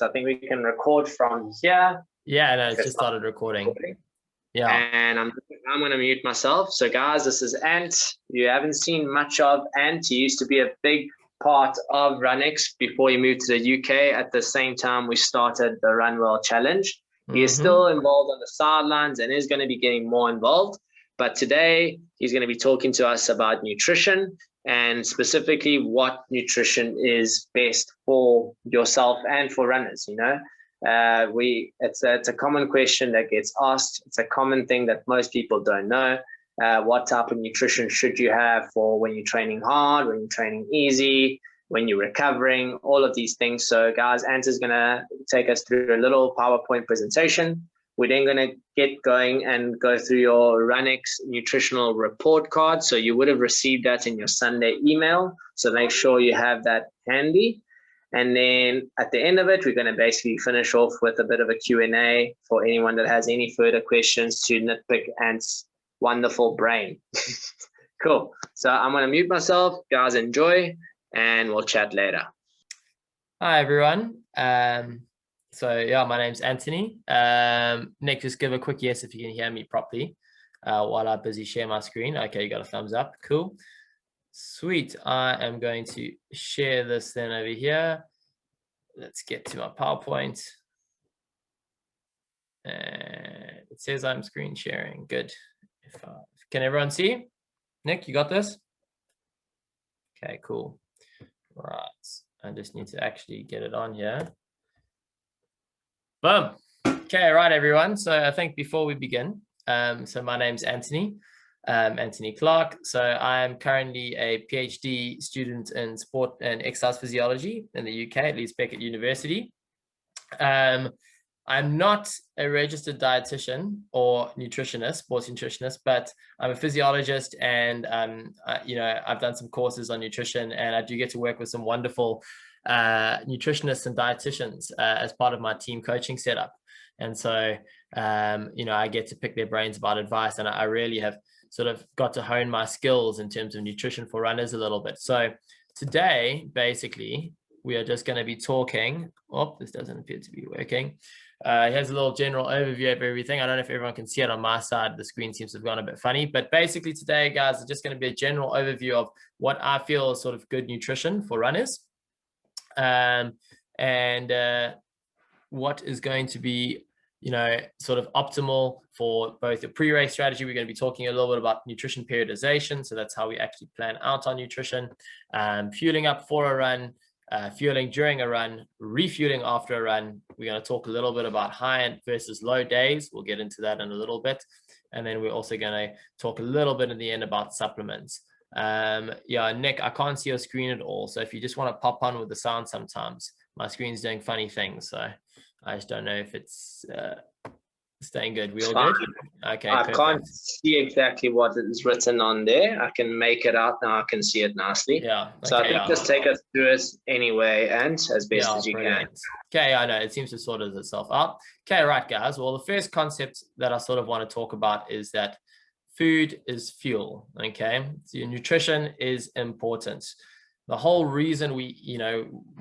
I think we can record from here. Yeah, no, it's just started recording. Yeah. And I'm going to mute myself. So guys, this is Ant. You haven't seen much of Ant. He used to be a big part of RunEx before he moved to the UK. At the same time, we started the Run Well Challenge. He is still involved on the sidelines and is going to be getting more involved. But today, he's going to be talking to us about nutrition and specifically what nutrition is best for yourself and for runners, you know. It's a common question that gets asked. It's a common thing that most people don't know. What type of nutrition should you have for when you're training hard, when you're training easy, when you're recovering, all of these things. So guys, Ant is going to take us through a little PowerPoint presentation. We're then going to get going and go through your RunEx nutritional report card. So you would have received that in your Sunday email. So make sure you have that handy. And then at the end of it, we're going to basically finish off with a bit of a Q&A for anyone that has any further questions to nitpick Ant's wonderful brain. Cool. So I'm going to mute myself. Guys, enjoy, and we'll chat later. Hi, everyone. So yeah, my name's Anthony. Nick, just give a quick yes if you can hear me properly while I busy share my screen. Okay, you got a thumbs up. Cool. Sweet. I am going to share this then over here. Let's get to my PowerPoint. And it says I'm screen sharing. Good. Can everyone see? Nick, you got this? Okay, cool. Right. I just need to actually get it on here. Boom. Okay, right, everyone. So I think before we begin, so my name's Anthony. Anthony Clark. So I'm currently a PhD student in sport and exercise physiology in the UK at Leeds Beckett University. I'm not a registered dietitian or nutritionist, sports nutritionist, but I'm a physiologist, and you know, I've done some courses on nutrition, and I do get to work with some wonderful nutritionists and dietitians as part of my team coaching setup. And so, you know, I get to pick their brains about advice, and I really have sort of got to hone my skills in terms of nutrition for runners a little bit. So today, basically, we are just going to be talking. Oh, this doesn't appear to be working. Here's a little general overview of everything. I don't know if everyone can see it on my side. The screen seems to have gone a bit funny, but basically today, guys, is just going to be a general overview of what I feel is sort of good nutrition for runners. And what is going to be, you know, sort of optimal for both the pre-race strategy. We're going to be talking a little bit about nutrition periodization. So that's how we actually plan out our nutrition, fueling up for a run, fueling during a run, refueling after a run. We're going to talk a little bit about high versus low days. We'll get into that in a little bit. And then we're also going to talk a little bit in the end about supplements. Yeah, Nick, I can't see your screen at all. So if you just want to pop on with the sound sometimes, my screen's doing funny things. So I just don't know if it's staying good. We all good? Okay, I perfect. can't see exactly what is written on there. I can make it out now. I can see it nicely. Yeah. Okay, so I think just take us through it anyway, and as best as you can. Okay, I know it seems to sort itself out. Okay, right, guys. Well, the first concept that I sort of want to talk about is that food is fuel. Okay, so your nutrition is important. The whole reason we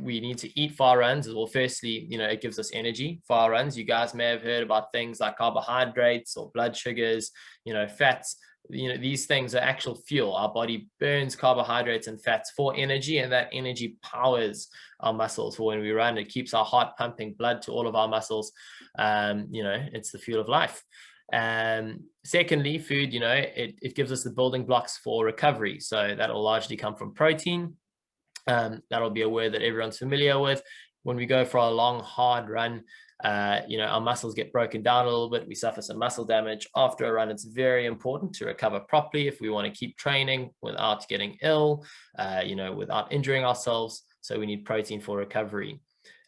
need to eat for our runs is, well, firstly, you know, it gives us energy for our runs. You guys may have heard about things like carbohydrates or blood sugars, you know, fats. You know, these things are actual fuel. Our body burns carbohydrates and fats for energy, and that energy powers our muscles for when we run. It keeps our heart pumping blood to all of our muscles. You know, it's the fuel of life. Secondly, food, you know, it gives us the building blocks for recovery. So that'll largely come from protein. That'll be a word that everyone's familiar with. When we go for a long, hard run, you know, our muscles get broken down a little bit. We suffer some muscle damage after a run. It's very important to recover properly if we want to keep training without getting ill, you know, without injuring ourselves. So we need protein for recovery.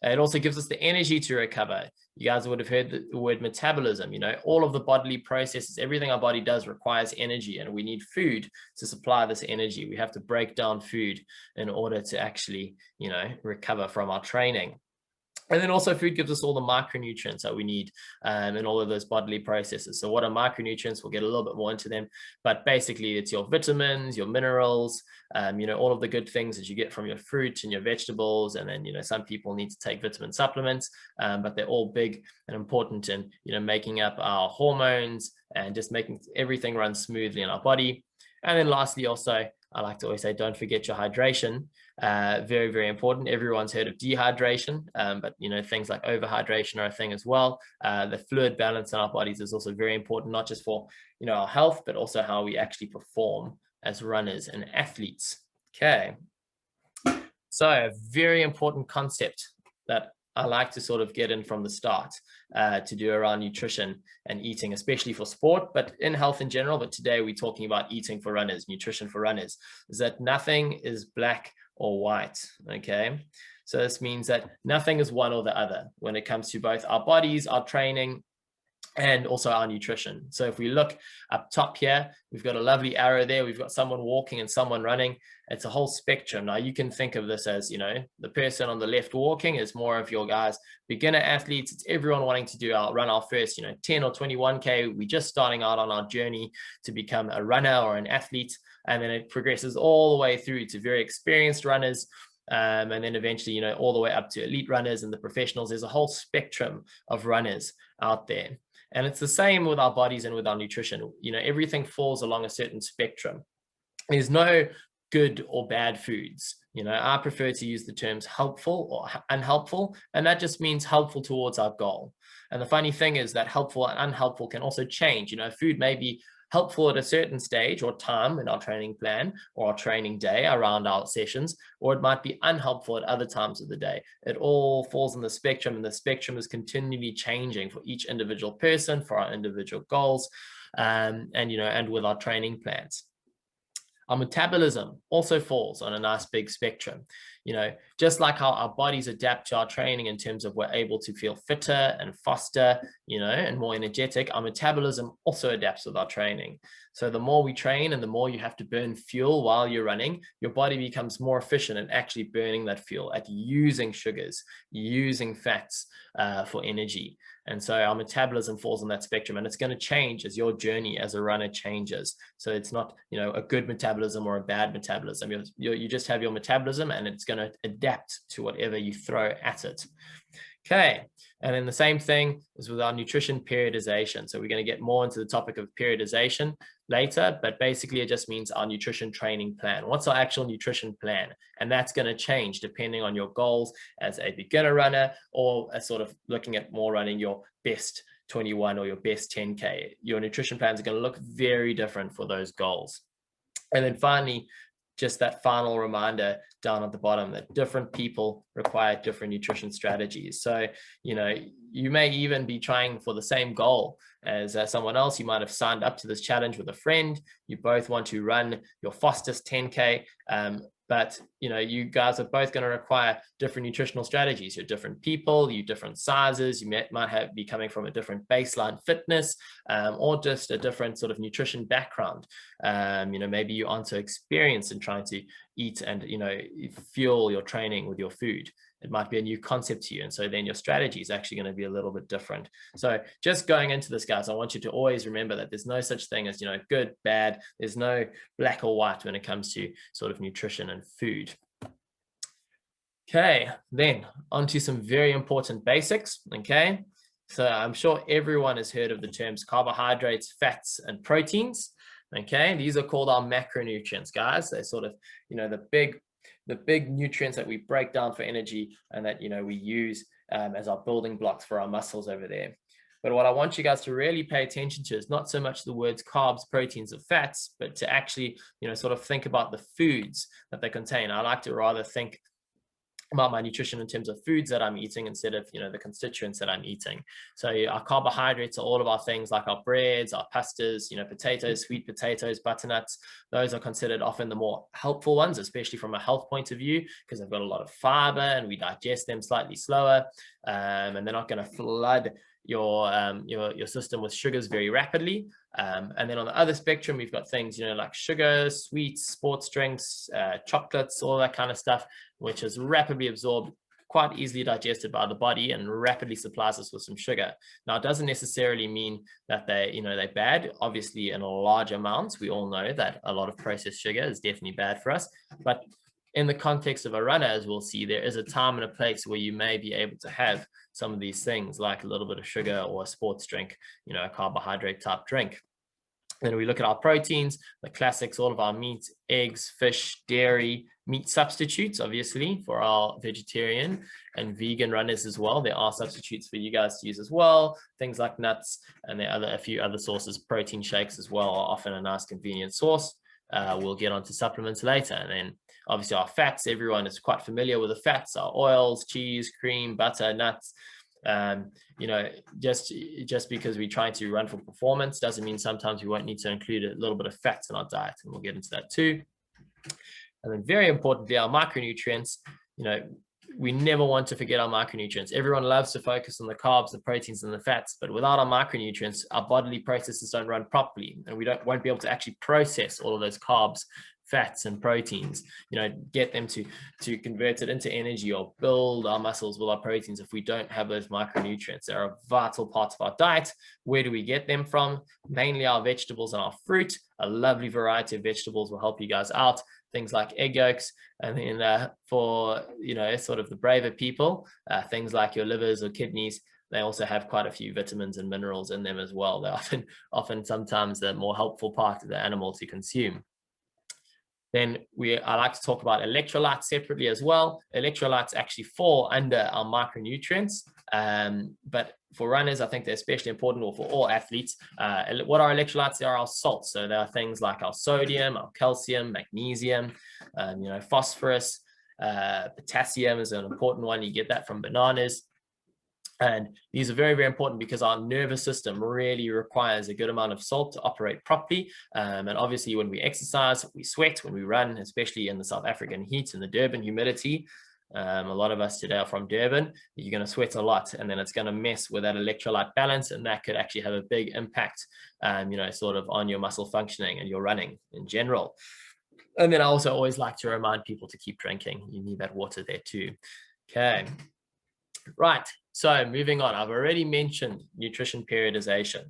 It also gives us the energy to recover. You guys would have heard the word metabolism. You know, all of the bodily processes, everything our body does requires energy, and we need food to supply this energy. We have to break down food in order to actually, you know, recover from our training. And then also food gives us all the micronutrients that we need in all of those bodily processes. So what are micronutrients? We'll get a little bit more into them, but basically it's your vitamins, your minerals, all of the good things that you get from your fruit and your vegetables. And then, some people need to take vitamin supplements, but they're all big and important in, making up our hormones and just making everything run smoothly in our body. And then lastly, also, I like to always say, don't forget your hydration. Very, very important. Everyone's heard of dehydration, but things like overhydration are a thing as well. The fluid balance in our bodies is also very important, not just for our health, but also how we actually perform as runners and athletes. Okay, so a very important concept that I like to sort of get in from the start to do around nutrition and eating, especially for sport, but in health in general. But today we're talking about eating for runners, nutrition for runners, is that nothing is black or white. Okay, so this means that nothing is one or the other when it comes to both our bodies, our training, and also our nutrition. So if we look up top here, we've got a lovely arrow there. We've got someone walking and someone running. It's a whole spectrum. Now you can think of this as, the person on the left walking is more of your guys, beginner athletes. It's everyone wanting to run our first, 10 or 21K. We're just starting out on our journey to become a runner or an athlete. And then it progresses all the way through to very experienced runners. And then eventually, all the way up to elite runners and the professionals. There's a whole spectrum of runners out there. And it's the same with our bodies and with our nutrition. Everything falls along a certain spectrum. There's no good or bad foods. I prefer to use the terms helpful or unhelpful, and that just means helpful towards our goal. And the funny thing is that helpful and unhelpful can also change. Food may be helpful at a certain stage or time in our training plan or our training day around our sessions, or it might be unhelpful at other times of the day. It all falls in the spectrum, and the spectrum is continually changing for each individual person, for our individual goals, and with our training plans. Our metabolism also falls on a nice big spectrum. Just like how our bodies adapt to our training in terms of we're able to feel fitter and faster, and more energetic, our metabolism also adapts with our training. So the more we train and the more you have to burn fuel while you're running, your body becomes more efficient at actually burning that fuel, at using sugars, using fats for energy. And so our metabolism falls on that spectrum, and it's going to change as your journey as a runner changes. So it's not, a good metabolism or a bad metabolism. You just have your metabolism, and it's going to adapt to whatever you throw at it. Okay, and then the same thing is with our nutrition periodization. So we're going to get more into the topic of periodization later, but basically it just means our nutrition training plan. What's our actual nutrition plan? And that's going to change depending on your goals as a beginner runner, or a sort of looking at more running your best 21 or your best 10K. Your nutrition plans are going to look very different for those goals. And then finally, just that final reminder down at the bottom that different people require different nutrition strategies. So, you may even be trying for the same goal as someone else. You might have signed up to this challenge with a friend. You both want to run your fastest 10K, but you guys are both going to require different nutritional strategies. You're different people, you're different sizes, you might be coming from a different baseline fitness, or just a different sort of nutrition background. Maybe you aren't so experienced in trying to eat and fuel your training with your food. It might be a new concept to you, and so then your strategy is actually going to be a little bit different. So just going into this, guys, I want you to always remember that there's no such thing as good, bad. There's no black or white when it comes to sort of nutrition and food. Okay, then onto some very important basics. Okay, so I'm sure everyone has heard of the terms carbohydrates, fats, and proteins. Okay, these are called our macronutrients, guys. They're sort of the big nutrients that we break down for energy, and that we use as our building blocks for our muscles over there. But what I want you guys to really pay attention to is not so much the words carbs, proteins, or fats, but to actually sort of think about the foods that they contain. I like to rather think about my nutrition in terms of foods that I'm eating instead of the constituents that I'm eating. So our carbohydrates are all of our things like our breads, our pastas, potatoes, sweet potatoes, butternuts. Those are considered often the more helpful ones, especially from a health point of view, because they've got a lot of fiber and we digest them slightly slower, and they're not going to flood your system with sugars very rapidly. And then on the other spectrum, we've got things like sugar, sweets, sports drinks, chocolates, all that kind of stuff, which is rapidly absorbed quite easily digested by the body and rapidly supplies us with some sugar. Now, it doesn't necessarily mean that they're bad. Obviously, in large amounts, we all know that a lot of processed sugar is definitely bad for us. But in the context of a runner, as we'll see, there is a time and a place where you may be able to have some of these things, like a little bit of sugar or a sports drink, a carbohydrate type drink. Then we look at our proteins, the classics, all of our meat, eggs, fish, dairy, meat substitutes, obviously, for our vegetarian and vegan runners as well. There are substitutes for you guys to use as well. Things like nuts, and there are a few other sources. Protein shakes as well are often a nice convenient source. We'll get onto supplements later. And then obviously our fats, everyone is quite familiar with the fats, our oils, cheese, cream, butter, nuts. Just because we're trying to run for performance doesn't mean sometimes we won't need to include a little bit of fats in our diet, and we'll get into that too. And then very importantly, our micronutrients. We never want to forget our micronutrients. Everyone loves to focus on the carbs, the proteins, and the fats, but without our micronutrients, our bodily processes don't run properly, and we won't be able to actually process all of those carbs, fats, and proteins, get them to convert it into energy or build our muscles with our proteins. If we don't have those micronutrients, they're a vital part of our diet. Where do we get them from? Mainly our vegetables and our fruit. A lovely variety of vegetables will help you guys out. Things like egg yolks, and then for sort of the braver people, things like your livers or kidneys, they also have quite a few vitamins and minerals in them as well. They're often sometimes the more helpful part of the animal to consume. Then I like to talk about electrolytes separately as well. Electrolytes actually fall under our micronutrients, but for runners, I think they're especially important, or for all athletes. What are electrolytes? They are our salts. So there are things like our sodium, our calcium, magnesium, phosphorus, potassium is an important one. You get that from bananas. And these are very, very important because our nervous system really requires a good amount of salt to operate properly. And obviously when we exercise, we sweat, when we run, especially in the South African heat and the Durban humidity. A lot of us today are from Durban. You're going to sweat a lot, and then it's going to mess with that electrolyte balance, and that could actually have a big impact, sort of on your muscle functioning and your running in general. And then I also always like to remind people to keep drinking. You need that water there too. Okay. Right, so moving on, I've already mentioned nutrition periodization.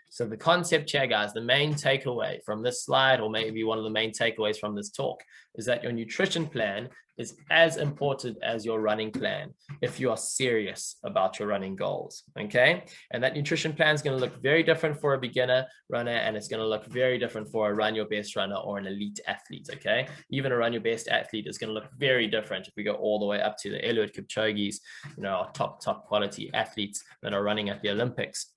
So the concept here, guys, the main takeaway from this slide, or maybe one of the main takeaways from this talk, is that your nutrition plan is as important as your running plan if you are serious about your running goals, okay? And that nutrition plan is going to look very different for a beginner runner, and it's going to look very different for a run your best runner or an elite athlete, okay? Even a run your best athlete is going to look very different if we go all the way up to the Eliud Kipchoge's, our top quality athletes that are running at the Olympics.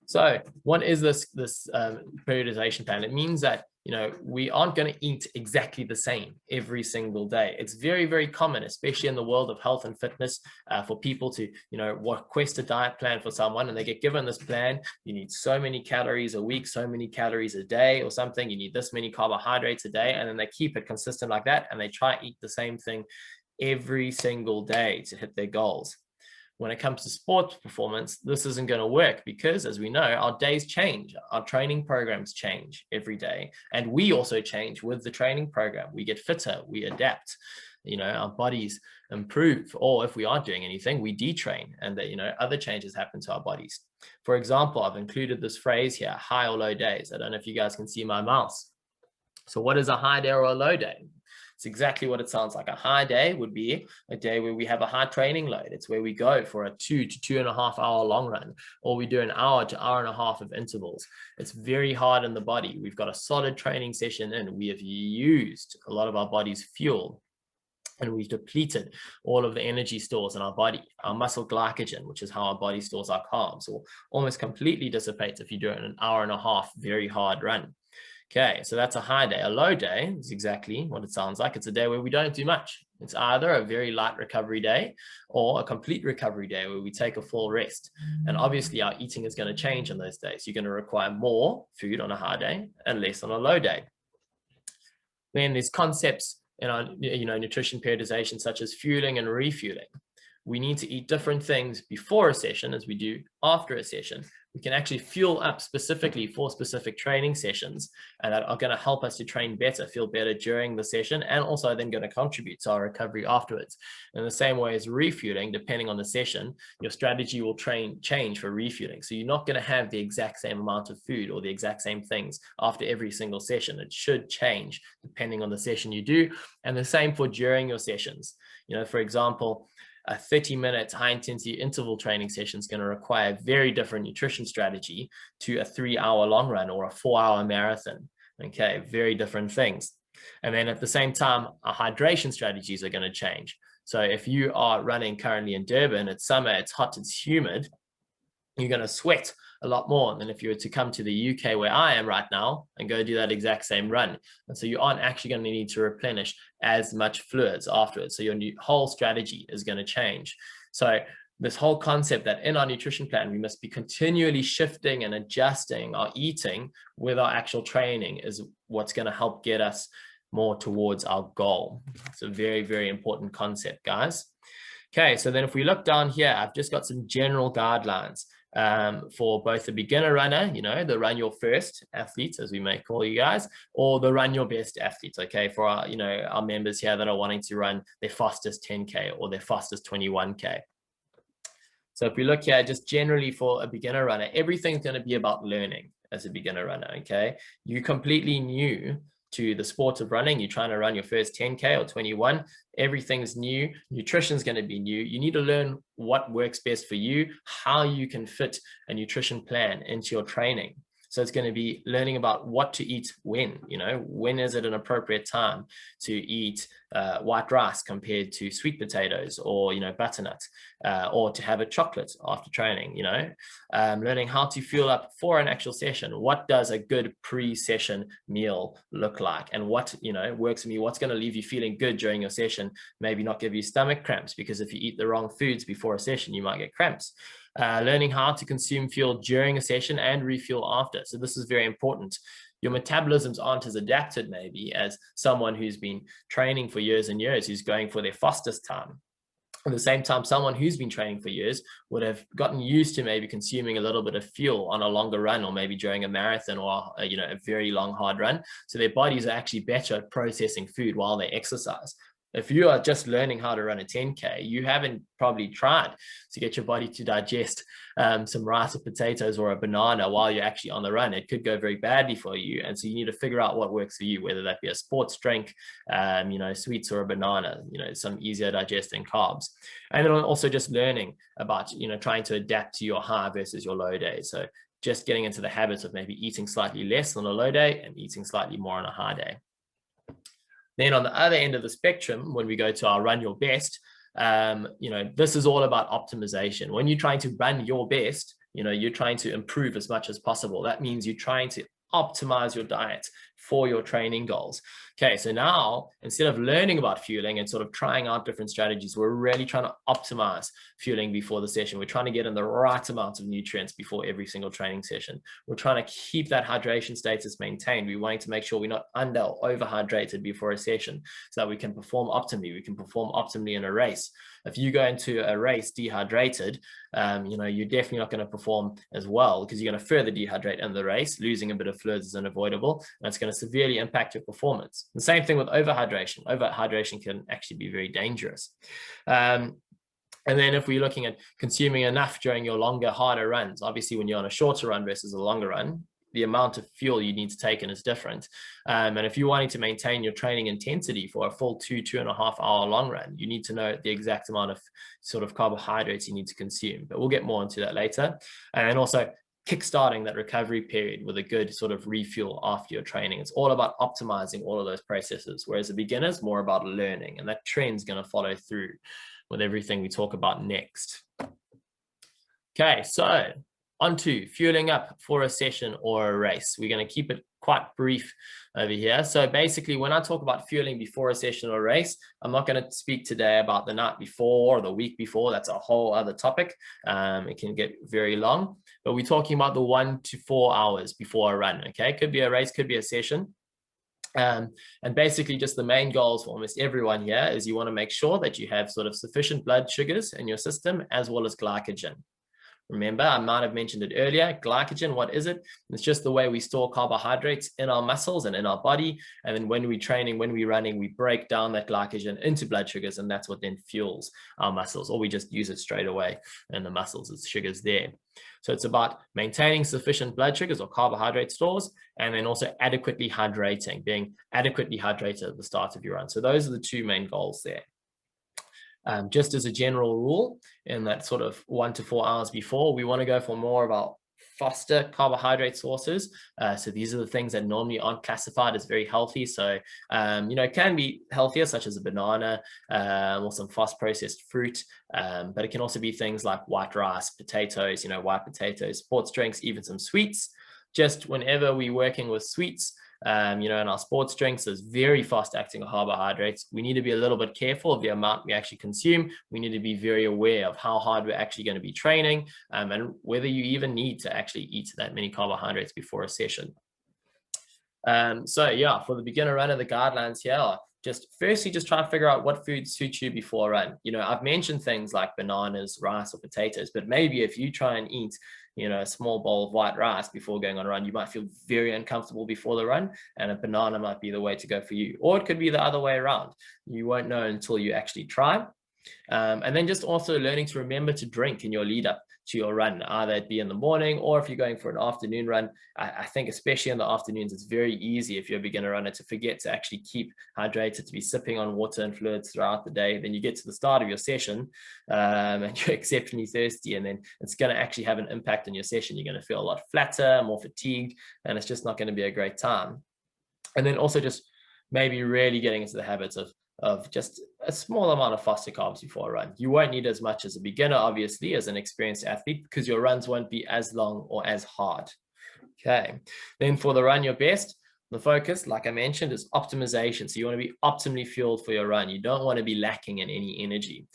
So what is this periodization plan? It means that, we aren't going to eat exactly the same every single day. It's very, very common, especially in the world of health and fitness, for people to, request a diet plan for someone, and they get given this plan. You need so many calories a week, so many calories a day or something. You need this many carbohydrates a day, and then they keep it consistent like that, and they try to eat the same thing every single day to hit their goals. When it comes to sports performance, this isn't going to work because, as we know, our days change. Our training programs change every day. And we also change with the training program. We get fitter, we adapt, our bodies improve. Or if we aren't doing anything, we detrain, and that, other changes happen to our bodies. For example, I've included this phrase here, high or low days. I don't know if you guys can see my mouse. So what is a high day or a low day? It's exactly what it sounds like. A high day would be a day where we have a high training load. It's where we go for a 2 to 2.5 hour long run, or we do an hour to hour and a half of intervals. It's very hard on the body. We've got a solid training session, and we have used a lot of our body's fuel, and we've depleted all of the energy stores in our body. Our muscle glycogen, which is how our body stores our carbs, will almost completely dissipate if you do it in an hour and a half very hard run. Okay, so that's a high day. A low day is exactly what it sounds like. It's a day where we don't do much. It's either a very light recovery day or a complete recovery day where we take a full rest. And obviously our eating is going to change on those days. You're going to require more food on a high day and less on a low day. Then there's concepts in our nutrition periodization such as fueling and refueling. we need to eat different things before a session as we do after a session. We can actually fuel up specifically for specific training sessions, and that are going to help us to train better, feel better during the session, and also then going to contribute to our recovery afterwards. In the same way as refueling, depending on the session, your strategy will change for refueling. So you're not going to have the exact same amount of food or the exact same things after every single session. It should change depending on the session you do, and the same for during your sessions. You know, for example, a 30-minute high-intensity interval training session is going to require a very different nutrition strategy to a 3-hour long run or a 4-hour marathon. Okay, very different things. And then at the same time, our hydration strategies are going to change. So if you are running currently in Durban, it's summer, it's hot, it's humid, you're going to sweat a lot more than if you were to come to the UK where I am right now and go do that exact same run. And so you aren't actually going to need to replenish as much fluids afterwards. So your whole strategy is going to change. So this whole concept that in our nutrition plan, we must be continually shifting and adjusting our eating with our actual training is what's going to help get us more towards our goal. It's a very, very important concept, guys. Okay, so then if we look down here, I've just got some general guidelines for both the beginner runner, you know, the run your first athletes, as we may call you guys, or the run your best athletes, okay, for our, you know, our members here that are wanting to run their fastest 10K or their fastest 21K. So if we look here, just generally for a beginner runner, everything's going to be about learning as a beginner runner, okay? You're completely new to the sport of running. You're trying to run your first 10K or 21. Everything's new. Nutrition's going to be new. You need to learn what works best for you, how you can fit a nutrition plan into your training. So it's going to be learning about what to eat when, you know, when is it an appropriate time to eat white rice compared to sweet potatoes or, you know, butternut, or to have a chocolate after training, you know, learning how to fuel up for an actual session. What does a good pre-session meal look like? And what, you know, works for me, what's going to leave you feeling good during your session, maybe not give you stomach cramps, because if you eat the wrong foods before a session, you might get cramps. Learning how to consume fuel during a session and refuel after. So this is very important. Your metabolisms aren't as adapted maybe as someone who's been training for years and years, who's going for their fastest time. At the same time, someone who's been training for years would have gotten used to maybe consuming a little bit of fuel on a longer run, or maybe during a marathon or you know, a very long hard run. So their bodies are actually better at processing food while they exercise. If you are just learning how to run a 10K, you haven't probably tried to get your body to digest some rice or potatoes or a banana while you're actually on the run. It could go very badly for you. And so you need to figure out what works for you, whether that be a sports drink, you know, sweets, or a banana, you know, some easier digesting carbs. And then also just learning about, you know, trying to adapt to your high versus your low day. So just getting into the habits of maybe eating slightly less on a low day and eating slightly more on a high day. Then on the other end of the spectrum, when we go to our run your best, you know, this is all about optimization. When you're trying to run your best, you know, you're trying to improve as much as possible. That means you're trying to optimize your diet for your training goals. Okay, so now instead of learning about fueling and sort of trying out different strategies, we're really trying to optimize fueling before the session. We're trying to get in the right amount of nutrients before every single training session. We're trying to keep that hydration status maintained. We're wanting to make sure we're not under or overhydrated before a session so that we can perform optimally. We can perform optimally in a race. If you go into a race dehydrated, you know, you're definitely not going to perform as well, because you're going to further dehydrate in the race. Losing a bit of fluids is unavoidable, and it's going to severely impact your performance. The same thing with overhydration. Overhydration can actually be very dangerous. And then if we're looking at consuming enough during your longer, harder runs, obviously when you're on a shorter run versus a longer run, the amount of fuel you need to take in is different. And if you're wanting to maintain your training intensity for a full 2.5 hour long run, you need to know the exact amount of sort of carbohydrates you need to consume. But we'll get more into that later. And also kickstarting that recovery period with a good sort of refuel after your training. It's all about optimizing all of those processes, whereas a beginner is more about learning, and that trend's going to follow through with everything we talk about next. Okay, so onto fueling up for a session or a race. We're going to keep it quite brief over here. So basically, when I talk about fueling before a session or a race, I'm not going to speak today about the night before or the week before. That's a whole other topic. It can get very long, but we're talking about the 1 to 4 hours before a run. Okay, could be a race, could be a session. And basically just the main goals for almost everyone here is you want to make sure that you have sort of sufficient blood sugars in your system as well as glycogen. Remember, I might have mentioned it earlier, glycogen, what is it? It's just the way we store carbohydrates in our muscles and in our body. And then when we're training, when we're running, we break down that glycogen into blood sugars, and that's what then fuels our muscles, or we just use it straight away in the muscles as sugars there. So it's about maintaining sufficient blood sugars or carbohydrate stores, and then also adequately hydrating, being adequately hydrated at the start of your run. So those are the two main goals there. Just as a general rule, in that sort of 1 to 4 hours before, we want to go for more of our faster carbohydrate sources. So these are the things that normally aren't classified as very healthy. So, can be healthier, such as a banana or some fast processed fruit. But it can also be things like white rice, potatoes, white potatoes, sports drinks, even some sweets. Just whenever we're working with sweets, in our sports drinks, there's very fast acting carbohydrates. We need to be a little bit careful of the amount we actually consume. We need to be very aware of how hard we're actually going to be training, and whether you even need to actually eat that many carbohydrates before a session. So yeah, for the beginner runner, the guidelines here are just try to figure out what food suits you before a run. I've mentioned things like bananas, rice, or potatoes, but maybe if you try and eat a small bowl of white rice before going on a run, you might feel very uncomfortable before the run, and a banana might be the way to go for you. Or it could be the other way around. You won't know until you actually try. And then just also learning to remember to drink in your lead up to your run, either it be in the morning or if you're going for an afternoon run. I think especially in the afternoons, it's very easy if you're a beginner runner to forget to actually keep hydrated, to be sipping on water and fluids throughout the day. Then you get to the start of your session and you're exceptionally thirsty, and then it's going to actually have an impact on your session. You're going to feel a lot flatter, more fatigued, and it's just not going to be a great time. And then also just maybe really getting into the habits of just a small amount of faster carbs before a run. You won't need as much as a beginner, obviously, as an experienced athlete, because your runs won't be as long or as hard. Okay, then for the run your best, the focus, like I mentioned, is optimization. So you want to be optimally fueled for your run. You don't want to be lacking in any energy.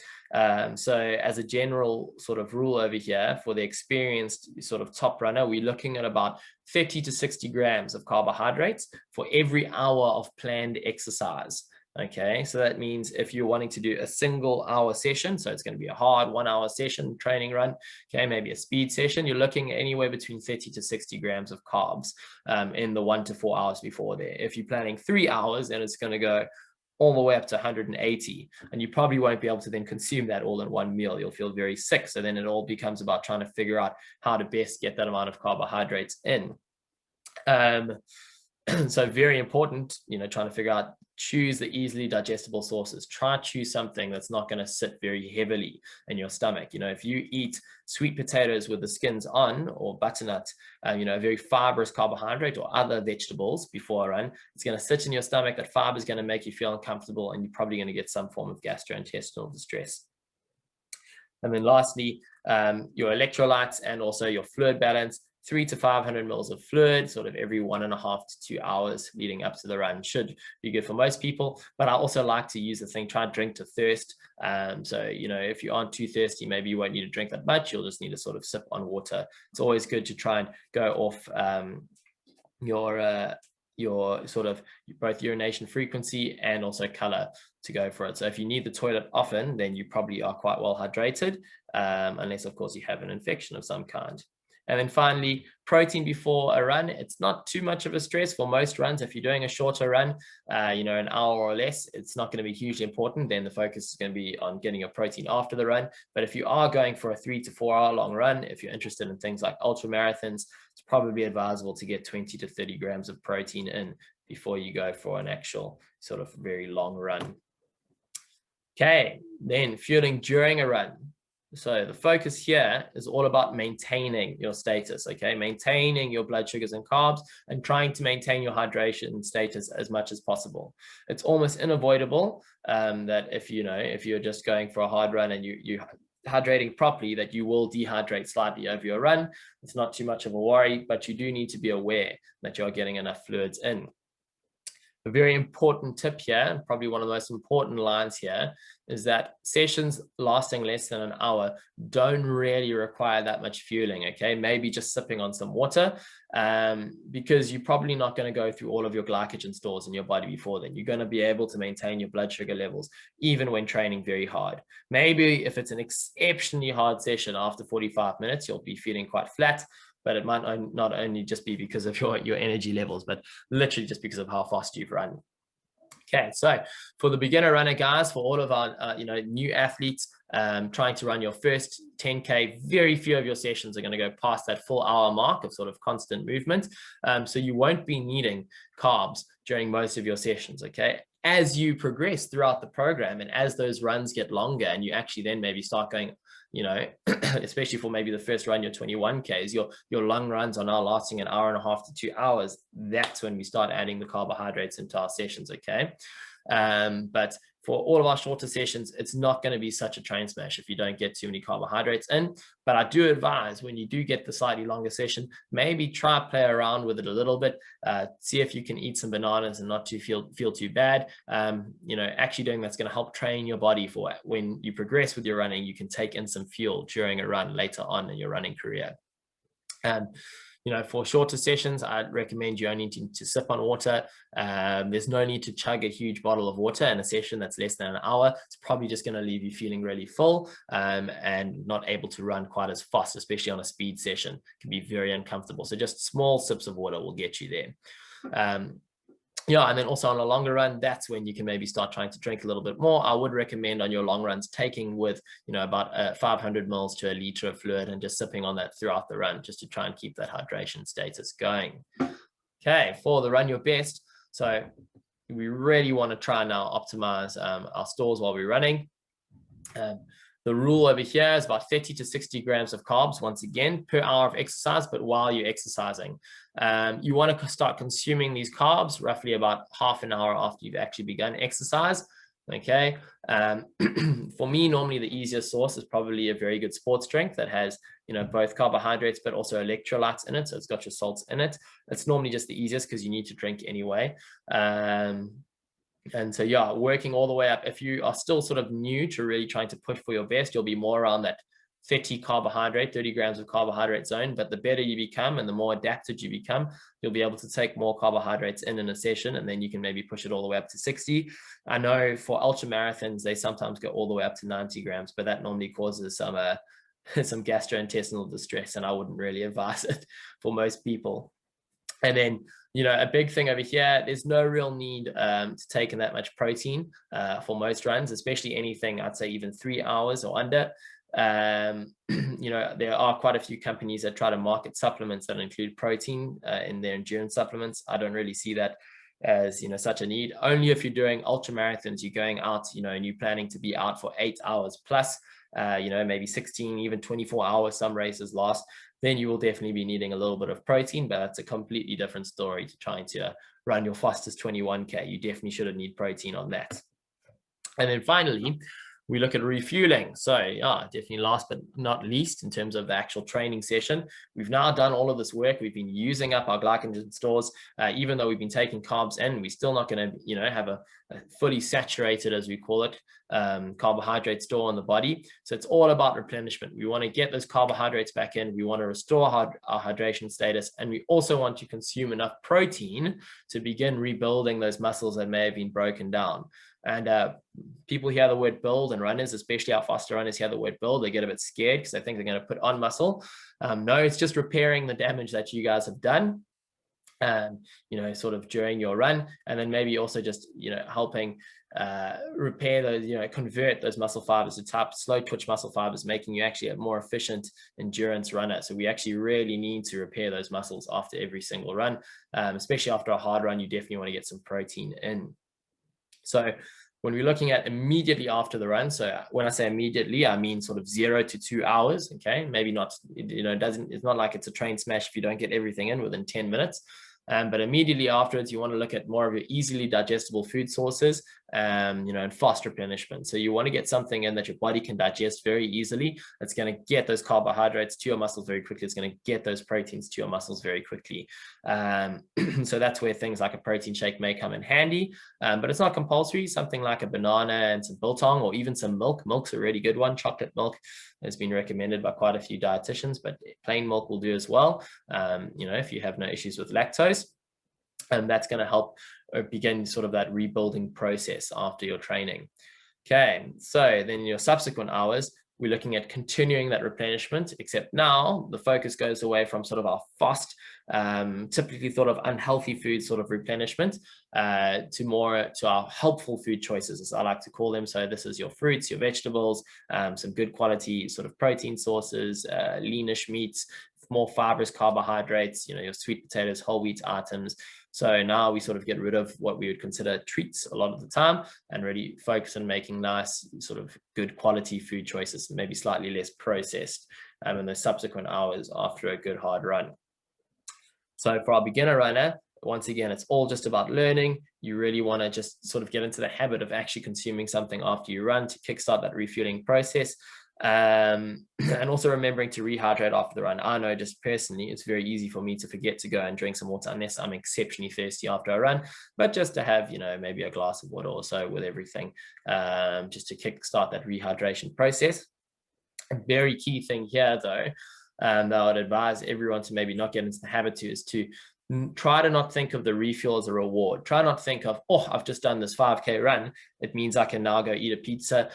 So as a general sort of rule over here, for the experienced sort of top runner, we're looking at about 30 to 60 grams of carbohydrates for every hour of planned exercise. Okay, so that means if you're wanting to do a single hour session, so it's going to be a hard 1 hour session, training run, okay, maybe a speed session, you're looking at anywhere between 30 to 60 grams of carbs in the 1 to 4 hours before there. If you're planning 3 hours, then it's going to go all the way up to 180, and you probably won't be able to then consume that all in one meal. You'll feel very sick. So then it all becomes about trying to figure out how to best get that amount of carbohydrates in. So very important, trying to figure out, choose the easily digestible sources. Try to choose something that's not going to sit very heavily in your stomach. If you eat sweet potatoes with the skins on, or butternut, a very fibrous carbohydrate, or other vegetables before a run, it's going to sit in your stomach. That fiber is going to make you feel uncomfortable, and you're probably going to get some form of gastrointestinal distress. And then lastly, your electrolytes and also your fluid balance. 300 to 500 mils of fluid sort of every 1.5 to 2 hours leading up to the run should be good for most people. But I also like to use the thing, try to drink to thirst. So, if you aren't too thirsty, maybe you won't need to drink that much. You'll just need to sort of sip on water. It's always good to try and go off your sort of both urination frequency and also color to go for it. So if you need the toilet often, then you probably are quite well hydrated, unless of course you have an infection of some kind. And then finally, protein before a run. It's not too much of a stress for most runs. If you're doing a shorter run, an hour or less, it's not going to be hugely important. Then the focus is going to be on getting your protein after the run. But if you are going for a 3 to 4 hour long run, if you're interested in things like ultra marathons, it's probably advisable to get 20 to 30 grams of protein in before you go for an actual sort of very long run. Okay, then fueling during a run. So the focus here is all about maintaining your status, okay? Maintaining your blood sugars and carbs, and trying to maintain your hydration status as much as possible. It's almost unavoidable that if you're just going for a hard run and you're hydrating properly, that you will dehydrate slightly over your run. It's not too much of a worry, but you do need to be aware that you're getting enough fluids in. a very important tip here, and probably one of the most important lines here, is that sessions lasting less than an hour don't really require that much fueling, okay? Maybe just sipping on some water, because you're probably not going to go through all of your glycogen stores in your body before then. You're going to be able to maintain your blood sugar levels even when training very hard. Maybe if it's an exceptionally hard session, after 45 minutes, you'll be feeling quite flat, but it might not only just be because of your energy levels, but literally just because of how fast you've run. Okay, so for the beginner runner, guys, for all of our new athletes trying to run your first 10K, very few of your sessions are going to go past that full hour mark of sort of constant movement. So you won't be needing carbs during most of your sessions, okay? As you progress throughout the program and as those runs get longer and you actually then maybe start going, especially for maybe the first run, your 21Ks, your long runs are now lasting an hour and a half to 2 hours. That's when we start adding the carbohydrates into our sessions, okay? But for all of our shorter sessions, it's not going to be such a train smash if you don't get too many carbohydrates in. But I do advise, when you do get the slightly longer session, maybe try play around with it a little bit. See if you can eat some bananas and not to feel too bad. Actually doing that's going to help train your body for when you progress with your running, you can take in some fuel during a run later on in your running career. For shorter sessions, I'd recommend you only to sip on water. There's no need to chug a huge bottle of water in a session that's less than an hour. It's probably just going to leave you feeling really full and not able to run quite as fast, especially on a speed session. It can be very uncomfortable. So just small sips of water will get you there. And then also on a longer run, that's when you can maybe start trying to drink a little bit more. I would recommend on your long runs taking with, about 500 mils to a liter of fluid and just sipping on that throughout the run, just to try and keep that hydration status going. Okay, for the run your best. So we really want to try now optimize our stores while we're running. The rule over here is about 30 to 60 grams of carbs, once again, per hour of exercise, but while you're exercising. You want to start consuming these carbs roughly about half an hour after you've actually begun exercise, okay? For me, normally the easiest source is probably a very good sports drink that has, both carbohydrates, but also electrolytes in it. So it's got your salts in it. It's normally just the easiest because you need to drink anyway. And so, yeah, working all the way up. If you are still sort of new to really trying to push for your best, you'll be more around that 30 grams of carbohydrate zone. But the better you become and the more adapted you become, you'll be able to take more carbohydrates in a session, and then you can maybe push it all the way up to 60. I know for ultra marathons, they sometimes go all the way up to 90 grams, but that normally causes some gastrointestinal distress, and I wouldn't really advise it for most people. And then, a big thing over here, there's no real need to take in that much protein for most runs, especially anything, I'd say even 3 hours or under. There are quite a few companies that try to market supplements that include protein in their endurance supplements. I don't really see that as, such a need. Only if you're doing ultra marathons, you're going out, and you're planning to be out for 8 hours plus, maybe 16, even 24 hours, some races last, then you will definitely be needing a little bit of protein, but that's a completely different story to trying to run your fastest 21K. You definitely shouldn't need protein on that. And then finally, we look at refueling. So definitely last but not least, in terms of the actual training session, we've now done all of this work. We've been using up our glycogen stores, even though we've been taking carbs in, we're still not going to, have a fully saturated, as we call it, carbohydrate store in the body. So it's all about replenishment. We want to get those carbohydrates back in. We want to restore our hydration status. And we also want to consume enough protein to begin rebuilding those muscles that may have been broken down. And people hear the word build, and runners, especially our faster runners, hear the word build, they get a bit scared because they think they're going to put on muscle. No, it's just repairing the damage that you guys have done, sort of during your run. And then maybe also just, helping repair those, convert those muscle fibers to type slow twitch muscle fibers, making you actually a more efficient endurance runner. So we actually really need to repair those muscles after every single run, especially after a hard run. You definitely want to get some protein in. So when we're looking at immediately after the run, so when I say immediately, I mean sort of 0 to 2 hours, okay? Maybe not, it's not like it's a train smash if you don't get everything in within 10 minutes. But immediately afterwards, you want to look at more of your easily digestible food sources. and fast replenishment. So you want to get something in that your body can digest very easily. It's going to get those carbohydrates to your muscles very quickly. It's going to get those proteins to your muscles very quickly. So that's where things like a protein shake may come in handy, but it's not compulsory. Something like a banana and some biltong, or even some milk. Milk's a really good one. Chocolate milk has been recommended by quite a few dietitians, but plain milk will do as well. If you have no issues with lactose, and that's going to help begin sort of that rebuilding process after your training. Okay, so then in your subsequent hours, we're looking at continuing that replenishment, except now the focus goes away from sort of our fast, typically thought of unhealthy food sort of replenishment, to our helpful food choices, as I like to call them. So this is your fruits, your vegetables, some good quality sort of protein sources, leanish meats, more fibrous carbohydrates, your sweet potatoes, whole wheat items. So now we sort of get rid of what we would consider treats a lot of the time and really focus on making nice sort of good quality food choices, maybe slightly less processed in the subsequent hours after a good hard run. So for our beginner runner, once again, it's all just about learning. You really want to just sort of get into the habit of actually consuming something after you run to kickstart that refueling process. And also remembering to rehydrate after the run. I know just personally, it's very easy for me to forget to go and drink some water unless I'm exceptionally thirsty after a run, but just to have, maybe a glass of water or so with everything, just to kickstart that rehydration process. A very key thing here though, that I would advise everyone to maybe not get into the habit is to try to not think of the refuel as a reward. Try not to think of, oh, I've just done this 5K run. It means I can now go eat a pizza.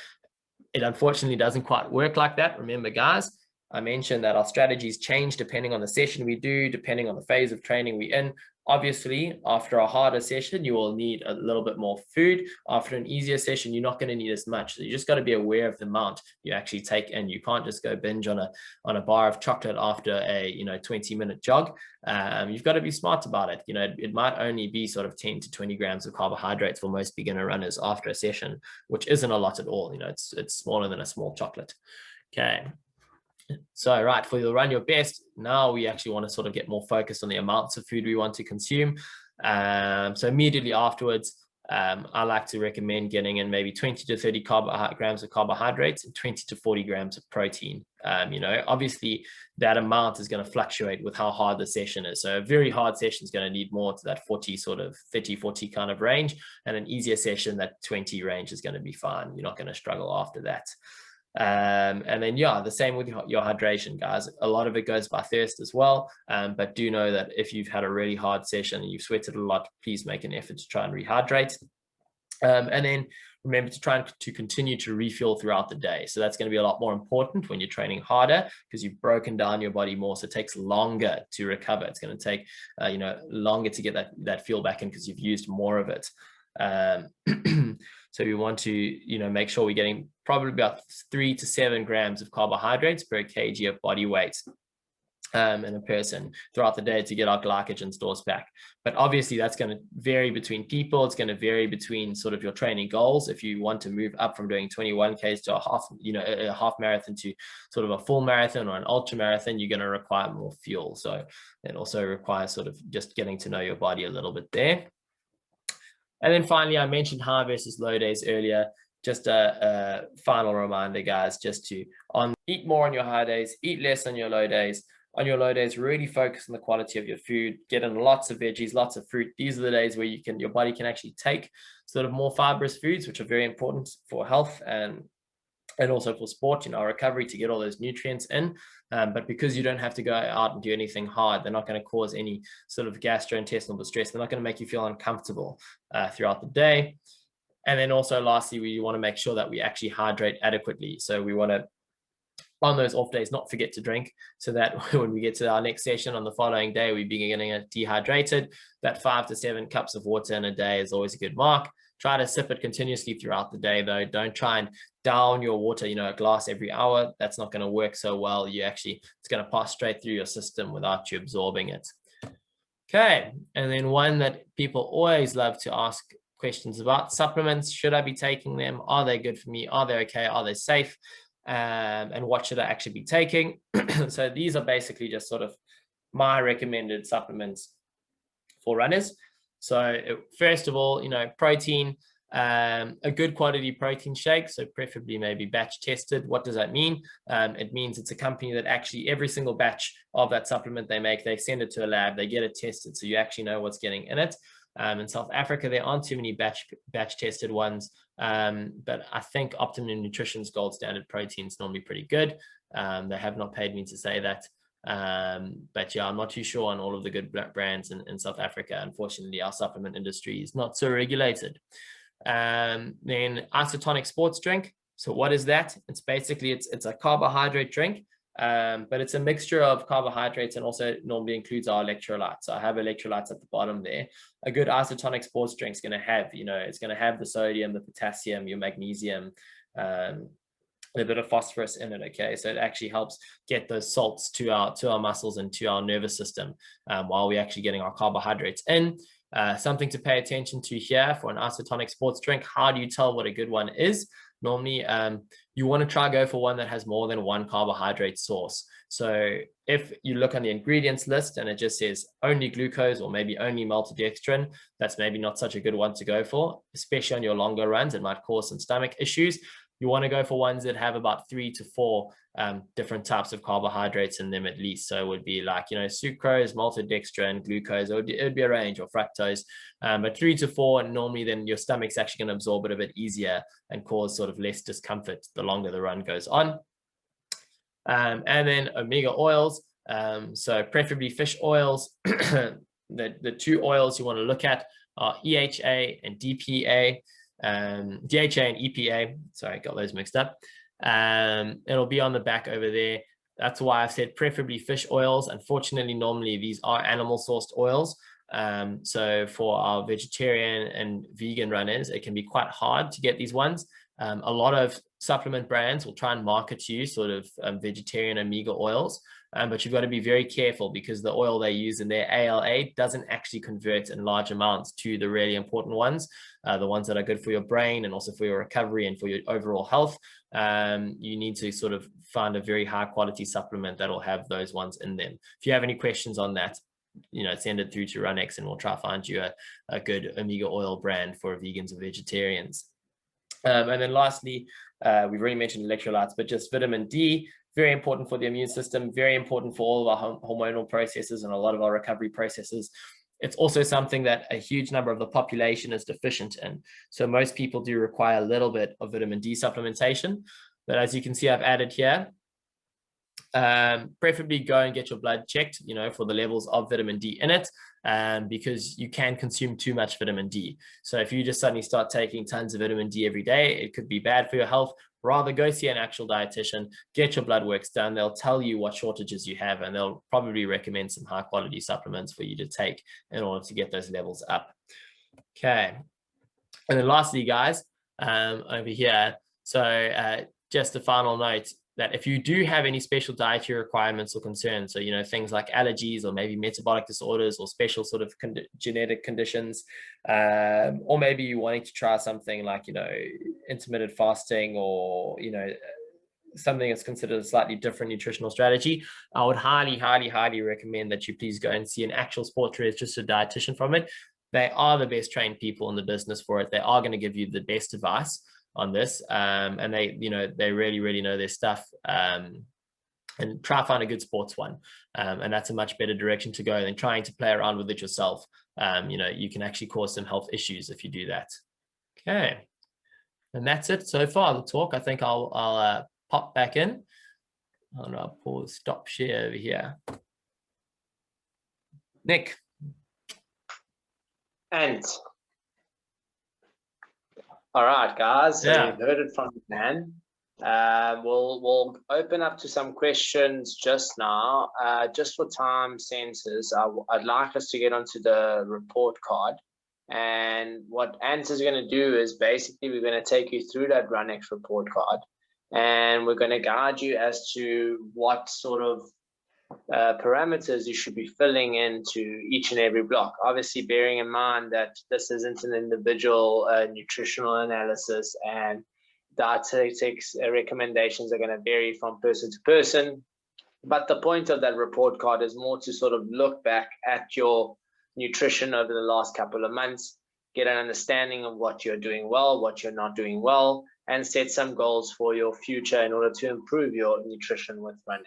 It unfortunately doesn't quite work like that. Remember, guys, I mentioned that our strategies change depending on the session we do, depending on the phase of training we're in. Obviously, after a harder session, you will need a little bit more food. After an easier session, you're not going to need as much. So you just got to be aware of the amount you actually take in. You can't just go binge on a bar of chocolate after a 20-minute jog. You've got to be smart about it. It might only be sort of 10 to 20 grams of carbohydrates for most beginner runners after a session, which isn't a lot at all. It's smaller than a small chocolate. Okay. So, right, for you'll run your best, now we actually want to sort of get more focused on the amounts of food we want to consume. So immediately afterwards, I like to recommend getting in maybe 20 to 30 grams of carbohydrates and 20 to 40 grams of protein. Obviously that amount is going to fluctuate with how hard the session is. So a very hard session is going to need more to that 40 sort of 30, 40 kind of range, and an easier session, that 20 range is going to be fine. You're not going to struggle after that. And then the same with your hydration, guys. A lot of it goes by thirst as well, but do know that if you've had a really hard session and you've sweated a lot, please make an effort to try and rehydrate, and then remember to try to continue to refuel throughout the day. So that's going to be a lot more important when you're training harder, because you've broken down your body more, so it takes longer to recover. It's going to take longer to get that fuel back in because you've used more of it. So we want to, make sure we're getting probably about 3 to 7 grams of carbohydrates per kg of body weight in a person throughout the day to get our glycogen stores back. But obviously that's going to vary between people. It's going to vary between sort of your training goals. If you want to move up from doing 21Ks to a half marathon to sort of a full marathon or an ultra marathon, you're going to require more fuel. So it also requires sort of just getting to know your body a little bit there. And then finally, I mentioned high versus low days earlier. Just a final reminder, guys, just to eat more on your high days, eat less on your low days. On your low days, really focus on the quality of your food. Get in lots of veggies, lots of fruit. These are the days where your body can actually take sort of more fibrous foods, which are very important for health and also for sport, our recovery, to get all those nutrients in. But because you don't have to go out and do anything hard, they're not going to cause any sort of gastrointestinal distress. They're not going to make you feel uncomfortable throughout the day. And then also lastly, we want to make sure that we actually hydrate adequately. So we want to, on those off days, not forget to drink, so that when we get to our next session on the following day, we begin getting dehydrated. That 5 to 7 cups of water in a day is always a good mark. Try to sip it continuously throughout the day, though. Don't try and down your water, a glass every hour. That's not going to work so well. It's going to pass straight through your system without you absorbing it. Okay, and then one that people always love to ask questions about: supplements. Should I be taking them? Are they good for me? Are they okay? Are they safe? And what should I actually be taking? So these are basically just sort of my recommended supplements for runners. So first of all, protein. A good quality protein shake, so preferably maybe batch tested. What does that mean? It means it's a company that actually every single batch of that supplement they make, they send it to a lab, they get it tested, so you actually know what's getting in it. In South Africa, there aren't too many batch tested ones, but I think Optimum Nutrition's gold standard protein is normally pretty good. They have not paid me to say that. But yeah, I'm not too sure on all of the good brands in South Africa. Unfortunately, our supplement industry is not so regulated. Then isotonic sports drink. So what is that? It's basically, it's a carbohydrate drink, but it's a mixture of carbohydrates and also normally includes our electrolytes. So I have electrolytes at the bottom there. A good isotonic sports drink is going to have, it's going to have the sodium, the potassium, your magnesium, a bit of phosphorus in it. Okay, so it actually helps get those salts to our muscles and to our nervous system while we're actually getting our carbohydrates in. Something to pay attention to here for an isotonic sports drink. How do you tell what a good one is? Normally, you want to try go for one that has more than one carbohydrate source. So if you look on the ingredients list and it just says only glucose or maybe only maltodextrin, that's maybe not such a good one to go for, especially on your longer runs. It might cause some stomach issues. You want to go for ones that have about 3 to 4 different types of carbohydrates in them at least. So it would be like, sucrose, maltodextrin, glucose, it would be a range, or fructose. But 3 to 4, normally then your stomach's actually going to absorb it a bit easier and cause sort of less discomfort the longer the run goes on. And then omega oils. So preferably fish oils. The 2 oils you want to look at are EHA and DPA. DHA and EPA, sorry, I got those mixed up. It'll be on the back over there. That's why I've said preferably fish oils. Unfortunately, normally these are animal sourced oils. So for our vegetarian and vegan runners, it can be quite hard to get these ones. A lot of supplement brands will try and market to you sort of vegetarian omega oils, but you've got to be very careful because the oil they use in their ALA doesn't actually convert in large amounts to the really important ones, the ones that are good for your brain and also for your recovery and for your overall health. You need to sort of find a very high quality supplement that will have those ones in them. If you have any questions on that, send it through to RunEx and we'll try to find you a good omega oil brand for vegans and vegetarians. And then lastly, we've already mentioned electrolytes, but just vitamin D, very important for the immune system, very important for all of our hormonal processes and a lot of our recovery processes. It's also something that a huge number of the population is deficient in. So most people do require a little bit of vitamin D supplementation. But as you can see, I've added here, preferably go and get your blood checked, for the levels of vitamin D in it, because you can consume too much vitamin D. So if you just suddenly start taking tons of vitamin D every day, it could be bad for your health. Rather go see an actual dietitian, get your blood works done. They'll tell you what shortages you have, and they'll probably recommend some high quality supplements for you to take in order to get those levels up. Okay. And then lastly, guys, over here, so just a final note, that if you do have any special dietary requirements or concerns, so things like allergies or maybe metabolic disorders or special sort of genetic conditions, or maybe you wanting to try something like intermittent fasting or something that's considered a slightly different nutritional strategy, I would highly recommend that you please go and see an actual sports registered dietitian from it. They are the best trained people in the business for it. They are going to give you the best advice on this, and they really know their stuff, and try to find a good sports one, and that's a much better direction to go than trying to play around with it yourself. You can actually cause some health issues if you do that. Okay, and that's it so far, the talk. I think I'll pop back in. I'll pause, stop share over here. Nick. And all right, guys, so you've heard it from the man. We'll open up to some questions just now. Just for time senses, I'd like us to get onto the report card. And what Ant is going to do is basically we're going to take you through that RunEx report card. And we're going to guide you as to what sort of parameters you should be filling into each and every block. Obviously, bearing in mind that this isn't an individual nutritional analysis, and dietetics recommendations are going to vary from person to person. But the point of that report card is more to sort of look back at your nutrition over the last couple of months get an understanding of what you're doing well, what you're not doing well, and set some goals for your future in order to improve your nutrition with running.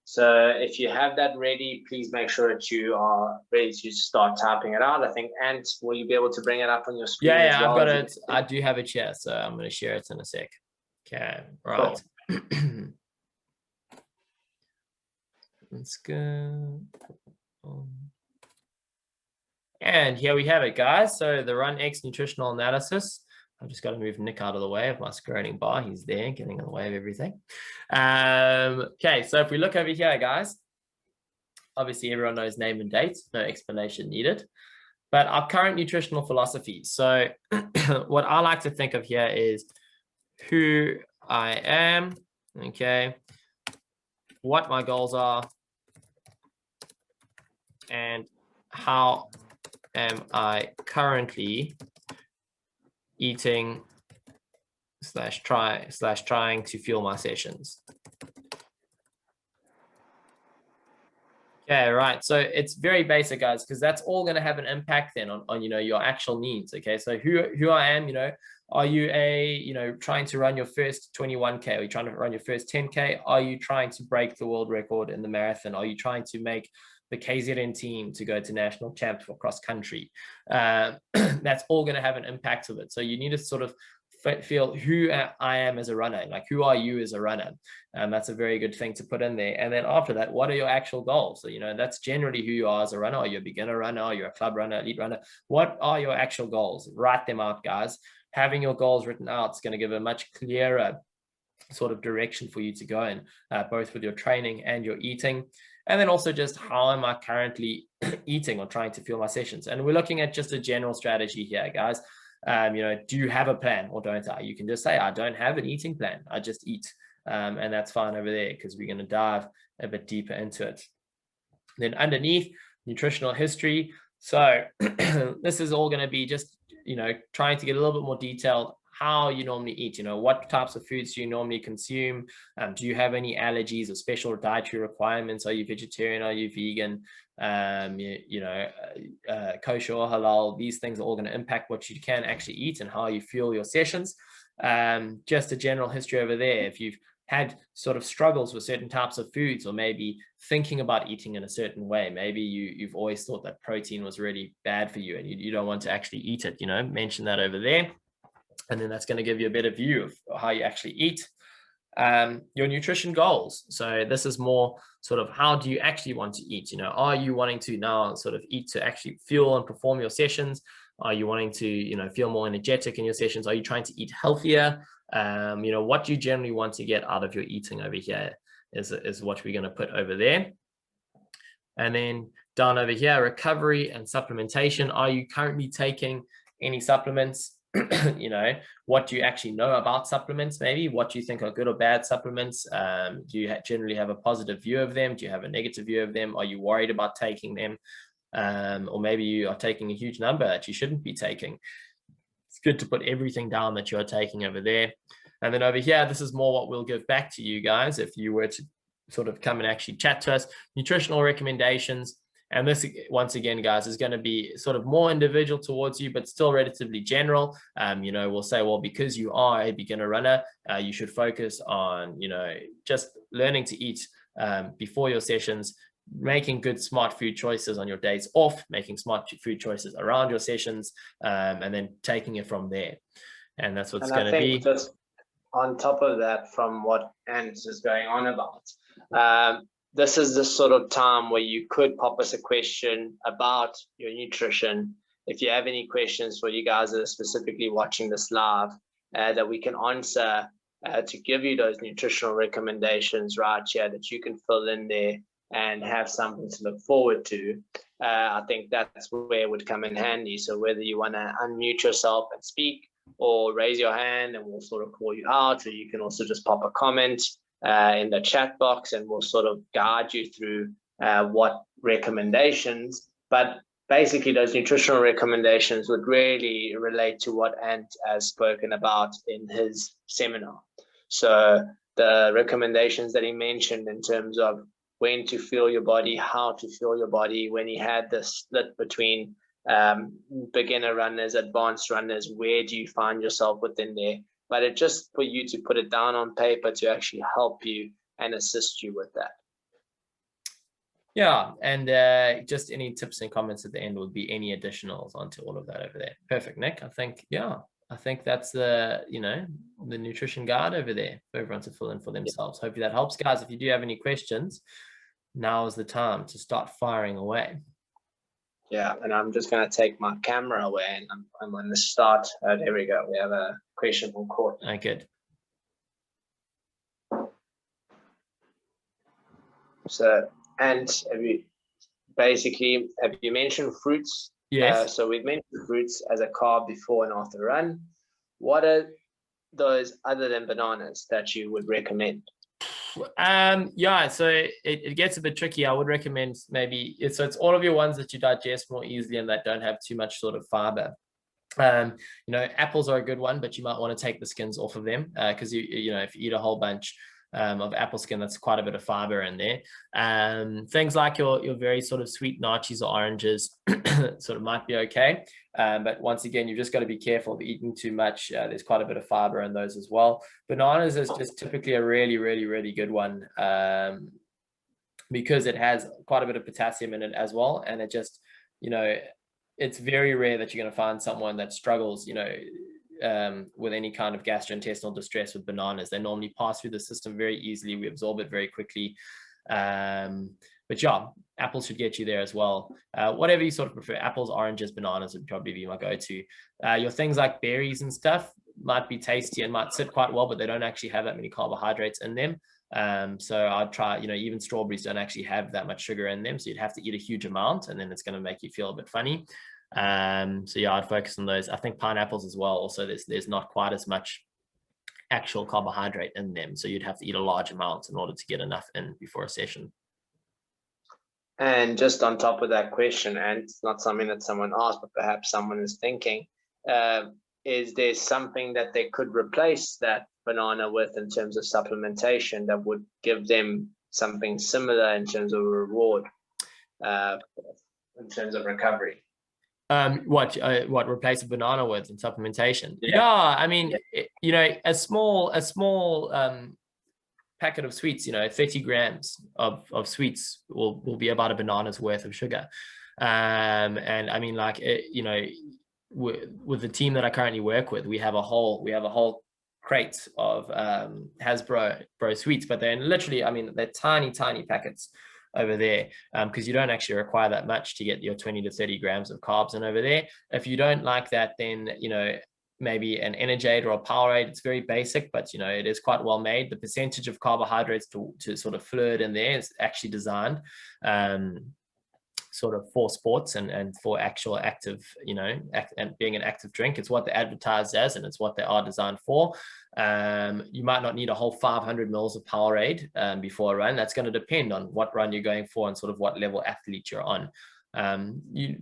So if you have that ready, please make sure that you are ready to start typing it out. I think, Ant, will you be able to bring it up on your screen? Yeah, as well? I've got it. I do have it here, so I'm going to share it in a sec. Okay, right. Cool. Let's go. And here we have it, guys. So the RunEx nutritional analysis. I've just got to move Nick out of the way of my scrolling bar. He's there, getting in the way of everything. Okay, so if we look over here, guys, obviously everyone knows name and date, no explanation needed. But our current nutritional philosophy. So what I like to think of here is who I am, okay, what my goals are, and how am I currently eating / trying to fuel my sessions. Okay, right. So it's very basic, guys, because that's all going to have an impact then on your actual needs. Okay, so who I am, are you trying to run your first 21K? Are you trying to run your first 10K? Are you trying to break the world record in the marathon? Are you trying to make the KZN team to go to national champs for cross country? That's all going to have an impact of it. So you need to sort of feel who I am as a runner, like who are you as a runner? That's a very good thing to put in there. And then after that, what are your actual goals? So, that's generally who you are as a runner. Are you a beginner runner? Are you a club runner, elite runner? What are your actual goals? Write them out, guys. Having your goals written out is going to give a much clearer sort of direction for you to go in, both with your training and your eating. And then also just how am I currently eating or trying to fuel my sessions? And we're looking at just a general strategy here, guys. Do you have a plan or don't I? You can just say, I don't have an eating plan. I just eat. And that's fine over there because we're going to dive a bit deeper into it. Then underneath, nutritional history. So this is all going to be just, trying to get a little bit more detailed how you normally eat, what types of foods do you normally consume? Do you have any allergies or special dietary requirements? Are you vegetarian? Are you vegan? Kosher or halal? These things are all going to impact what you can actually eat and how you fuel your sessions. Just a general history over there. If you've had sort of struggles with certain types of foods, or maybe thinking about eating in a certain way, maybe you've always thought that protein was really bad for you and you don't want to actually eat it, mention that over there. And then that's going to give you a better view of how you actually eat. Your nutrition goals. So this is more sort of how do you actually want to eat? Are you wanting to now sort of eat to actually fuel and perform your sessions? Are you wanting to, feel more energetic in your sessions? Are you trying to eat healthier? What do you generally want to get out of your eating over here is what we're going to put over there. And then down over here, recovery and supplementation. Are you currently taking any supplements? What do you actually know about supplements? Maybe what do you think are good or bad supplements? Do you generally have a positive view of them? Do you have a negative view of them? Are you worried about taking them? Or maybe you are taking a huge number that you shouldn't be taking. It's good to put everything down that you're taking over there. And then over here, this is more what we'll give back to you guys if you were to sort of come and actually chat to us. Nutritional recommendations. And this, once again, guys, is going to be sort of more individual towards you, but still relatively general. We'll say, well, because you are a beginner runner, you should focus on, just learning to eat before your sessions, making good, smart food choices on your days off, making smart food choices around your sessions, and then taking it from there. And that's what's going to be. Just on top of that, from what Ant is going on about, this is the sort of time where you could pop us a question about your nutrition. If you have any questions for you guys that are specifically watching this live, that we can answer to give you those nutritional recommendations right here that you can fill in there and have something to look forward to. I think that's where it would come in handy. So whether you want to unmute yourself and speak or raise your hand and we'll sort of call you out, or you can also just pop a comment in the chat box and we'll sort of guide you through what recommendations. But basically those nutritional recommendations would really relate to what Ant has spoken about in his seminar. So the recommendations that he mentioned in terms of when to fuel your body, how to fuel your body, when he had the split between beginner runners, advanced runners, where do you find yourself within there? But it's just for you to put it down on paper to actually help you and assist you with that. Yeah, and just any tips and comments at the end would be any additionals onto all of that over there. Perfect, Nick. I think that's the nutrition guide over there for everyone to fill in for themselves. Hopefully that helps, guys. If you do have any questions, now is the time to start firing away. Yeah, and I'm just going to take my camera away, and I'm going to start. There we go. We have a question from Courtney. Oh, good. So, and have you mentioned fruits? Yes. So we've mentioned fruits as a carb before and after the run. What are those other than bananas that you would recommend? Yeah, so it gets a bit tricky. I would recommend maybe it's all of your ones that you digest more easily and that don't have too much sort of fiber. Apples are a good one, but you might want to take the skins off of them because if you eat a whole bunch of apple skin, that's quite a bit of fiber in there. Things like your very sort of sweet naartjies or oranges sort of might be okay. But once again, you've just got to be careful of eating too much. There's quite a bit of fiber in those as well. Bananas is just typically a really, really, really good one because it has quite a bit of potassium in it as well. And it just, it's very rare that you're going to find someone that struggles, with any kind of gastrointestinal distress with bananas. They normally pass through the system very easily. We absorb it very quickly. But yeah, apples should get you there as well. Whatever you sort of prefer, apples, oranges, bananas would probably be my go-to. Your things like berries and stuff might be tasty and might sit quite well, but they don't actually have that many carbohydrates in them. So I'd try, even strawberries don't actually have that much sugar in them. So you'd have to eat a huge amount and then it's going to make you feel a bit funny. So yeah, I'd focus on those. I think pineapples as well. Also, there's not quite as much actual carbohydrate in them. So you'd have to eat a large amount in order to get enough in before a session. And just on top of that question, and it's not something that someone asked, but perhaps someone is thinking, is there something that they could replace that banana with in terms of supplementation that would give them something similar in terms of a reward, in terms of recovery? What replace a banana with in supplementation? Yeah, I mean, a small packet of sweets, 30 grams of sweets will be about a banana's worth of sugar. And I mean, like, with the team that I currently work with, we have a whole crate of Hasbro sweets, but they're literally, I mean, they're tiny packets over there, because you don't actually require that much to get your 20 to 30 grams of carbs in over there. If you don't like that, then maybe an Energade or a Powerade. It's very basic, but it is quite well made. The percentage of carbohydrates to sort of fluid in there is actually designed sort of for sports and for actual active, and being an active drink. It's what they advertise as, and it's what they are designed for. You might not need a whole 500 mils of Powerade before a run. That's going to depend on what run you're going for and sort of what level athlete you're on.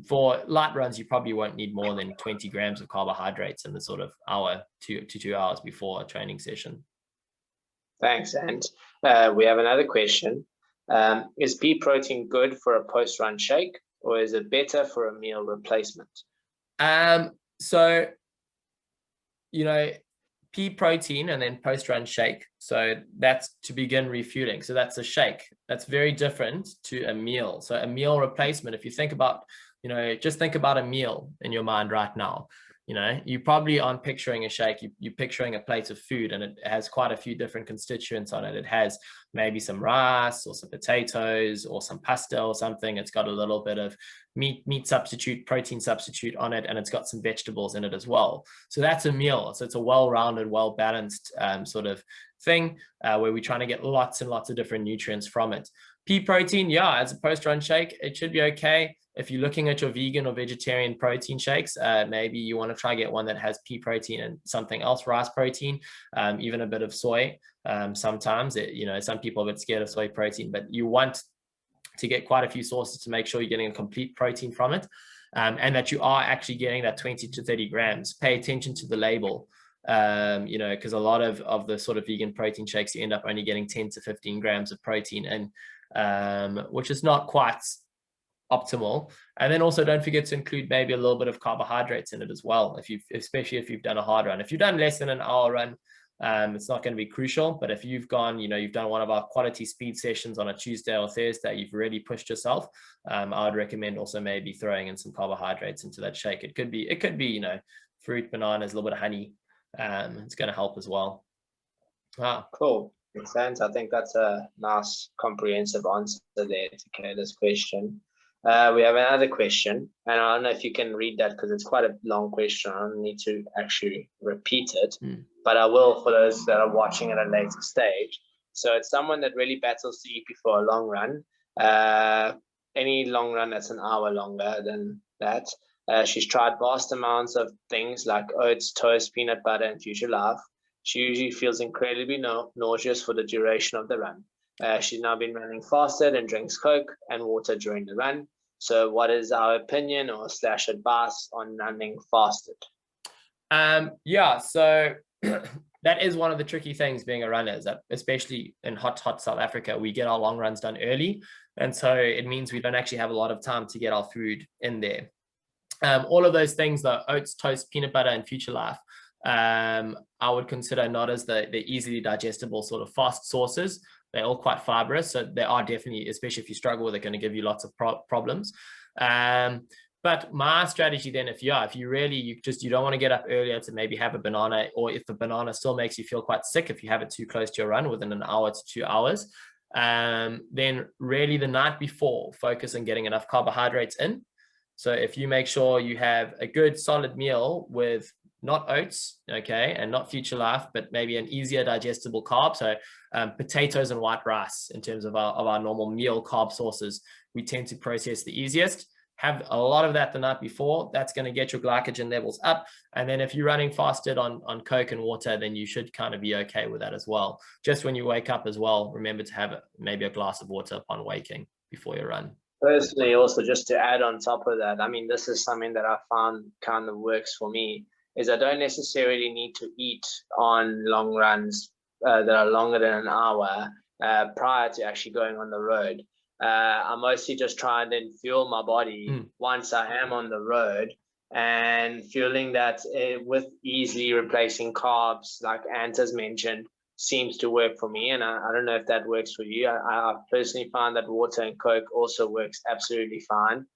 For light runs, you probably won't need more than 20 grams of carbohydrates in the sort of hour to 2 hours before a training session. Thanks. And we have another question. Is pea protein good for a post-run shake, or is it better for a meal replacement? So, pea protein and then post-run shake. So that's to begin refueling. So that's a shake. That's very different to a meal. So a meal replacement, if you think about, just think about a meal in your mind right now. You probably aren't picturing a shake. You're picturing a plate of food, and it has quite a few different constituents on it. It has maybe some rice or some potatoes or some pasta or something. It's got a little bit of meat substitute, protein substitute on it, and it's got some vegetables in it as well. So that's a meal. So it's a well-rounded, well-balanced sort of thing where we're trying to get lots and lots of different nutrients from it. Pea protein, yeah, as a post-run shake, it should be okay. If you're looking at your vegan or vegetarian protein shakes, maybe you want to try get one that has pea protein and something else, rice protein, even a bit of soy. Sometimes, some people are a bit scared of soy protein, but you want to get quite a few sources to make sure you're getting a complete protein from it, and that you are actually getting that 20 to 30 grams. Pay attention to the label, because a lot of the sort of vegan protein shakes, you end up only getting 10 to 15 grams of protein in, which is not quite optimal. And then also don't forget to include maybe a little bit of carbohydrates in it as well, especially if you've done a hard run. If you've done less than an hour run, it's not going to be crucial. But if you've gone, you've done one of our quality speed sessions on a Tuesday or Thursday, you've really pushed yourself, I would recommend also maybe throwing in some carbohydrates into that shake. It could be fruit, bananas, a little bit of honey. It's going to help as well. Cool. Makes sense. I think that's a nice comprehensive answer there to Kayla's question. We have another question, and I don't know if you can read that because it's quite a long question. I don't need to actually repeat it, but I will for those that are watching at a later stage. So it's someone that really battles to eat before a long run. Any long run that's an hour longer than that. She's tried vast amounts of things like oats, toast, peanut butter, and Future Life. She usually feels incredibly nauseous for the duration of the run. She's now been running fasted and drinks Coke and water during the run. So what is our opinion or / advice on running fasted? So that is one of the tricky things being a runner, is that especially in hot South Africa, we get our long runs done early. And so it means we don't actually have a lot of time to get our food in there. All of those things, though, oats, toast, peanut butter, and Future Life, I would consider not as the easily digestible sort of fast sources. They're all quite fibrous, so they are definitely, especially if you struggle with it, going to give you lots of problems. But my strategy then, if you don't want to get up earlier to maybe have a banana, or if the banana still makes you feel quite sick, if you have it too close to your run within an hour to 2 hours, then really the night before, focus on getting enough carbohydrates in. So if you make sure you have a good solid meal with not oats, okay, and not Future Life, but maybe an easier digestible carb. So potatoes and white rice in terms of our normal meal carb sources, we tend to process the easiest. Have a lot of that the night before. That's going to get your glycogen levels up. And then if you're running fasted on Coke and water, then you should kind of be okay with that as well. Just when you wake up as well, remember to have maybe a glass of water upon waking before you run. Personally, also just to add on top of that, I mean, this is something that I found kind of works for me, is I don't necessarily need to eat on long runs that are longer than an hour prior to actually going on the road. I mostly just try and then fuel my body once I am on the road, and fueling that with easily replacing carbs, like Ant has mentioned, seems to work for me. And I don't know if that works for you. I personally find that water and Coke also works absolutely fine.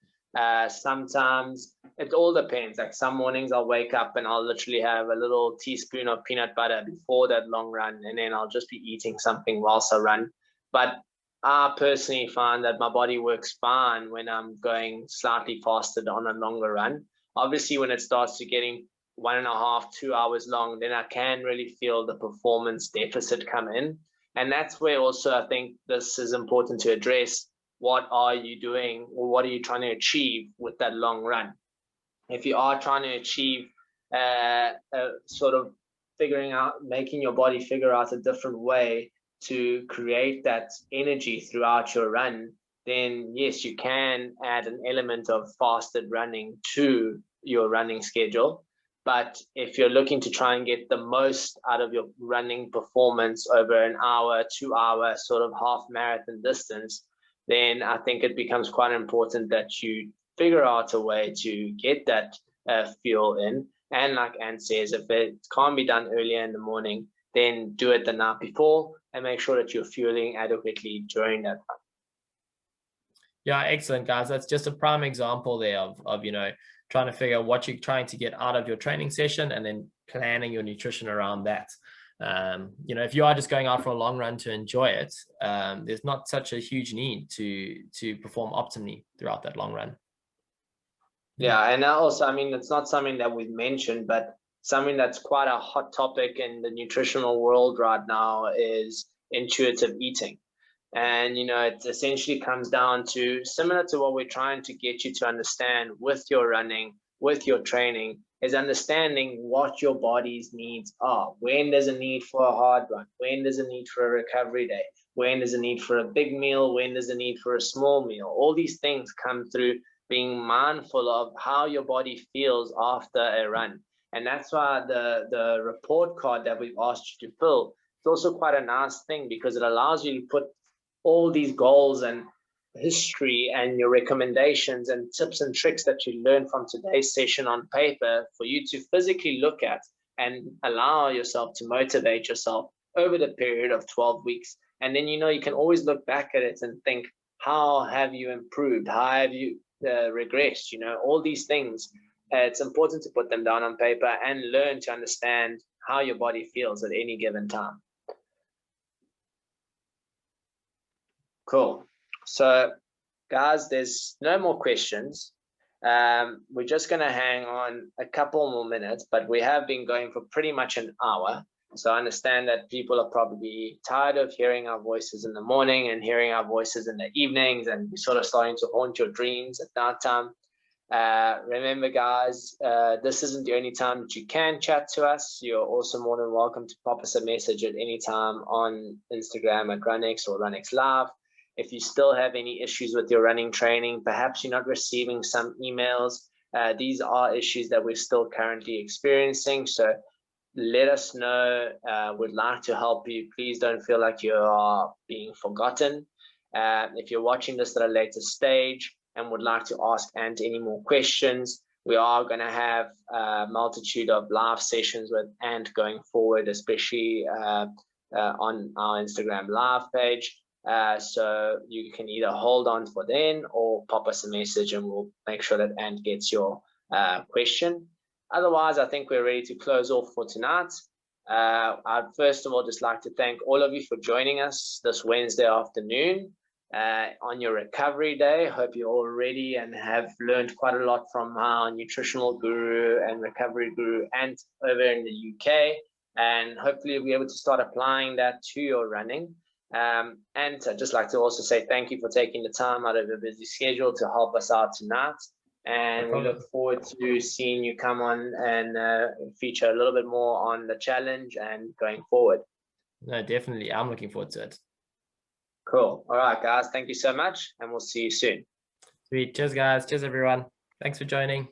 Sometimes it all depends. Like some mornings I'll wake up and I'll literally have a little teaspoon of peanut butter before that long run, and then I'll just be eating something whilst I run. But I personally find that my body works fine when I'm going slightly fasted on a longer run. Obviously, when it starts to getting 1.5 to 2 hours long, then I can really feel the performance deficit come in. And that's where also I think this is important to address. What are you doing, or what are you trying to achieve with that long run? If you are trying to achieve sort of making your body figure out a different way to create that energy throughout your run, then yes, you can add an element of fasted running to your running schedule. But if you're looking to try and get the most out of your running performance over an hour, 2 hour sort of half marathon distance, then I think it becomes quite important that you figure out a way to get that fuel in. And like Ant says, if it can't be done earlier in the morning, then do it the night before and make sure that you're fueling adequately during that run. Yeah, excellent, guys. That's just a prime example there of trying to figure out what you're trying to get out of your training session and then planning your nutrition around that. If you are just going out for a long run to enjoy it, there's not such a huge need to perform optimally throughout that long run. Yeah, and also, I mean, it's not something that we've mentioned, but something that's quite a hot topic in the nutritional world right now is intuitive eating. And, it essentially comes down to similar to what we're trying to get you to understand with your running, with your training, is understanding what your body's needs are. When there's a need for a hard run, when there's a need for a recovery day, when there's a need for a big meal, when there's a need for a small meal. All these things come through being mindful of how your body feels after a run. And that's why the report card that we've asked you to fill, it's also quite a nice thing, because it allows you to put all these goals and history and your recommendations and tips and tricks that you learned from today's session on paper for you to physically look at and allow yourself to motivate yourself over the period of 12 weeks. And then, you can always look back at it and think, how have you improved? How have you regressed? All these things. It's important to put them down on paper and learn to understand how your body feels at any given time. Cool. So, guys, there's no more questions. We're just going to hang on a couple more minutes, but we have been going for pretty much an hour. So I understand that people are probably tired of hearing our voices in the morning and hearing our voices in the evenings, and we're sort of starting to haunt your dreams at that time. Remember, guys, this isn't the only time that you can chat to us. You're also more than welcome to pop us a message at any time on Instagram at RunEx or RunEx Live. If you still have any issues with your running training, perhaps you're not receiving some emails. These are issues that we're still currently experiencing. So let us know. We'd like to help you. Please don't feel like you are being forgotten. If you're watching this at a later stage and would like to ask Ant any more questions, we are going to have a multitude of live sessions with Ant going forward, especially on our Instagram live page. So you can either hold on for then or pop us a message and we'll make sure that Ant gets your question. Otherwise, I think we're ready to close off for tonight. I'd first of all just like to thank all of you for joining us this Wednesday afternoon on your recovery day. Hope you're all ready and have learned quite a lot from our nutritional guru and recovery guru Ant over in the UK. And hopefully you'll be able to start applying that to your running. And I'd just like to also say thank you for taking the time out of your busy schedule to help us out tonight. And we look forward to seeing you come on and feature a little bit more on the challenge and going forward. No, definitely. I'm looking forward to it. Cool. All right, guys. Thank you so much. And we'll see you soon. Sweet. Cheers, guys. Cheers, everyone. Thanks for joining.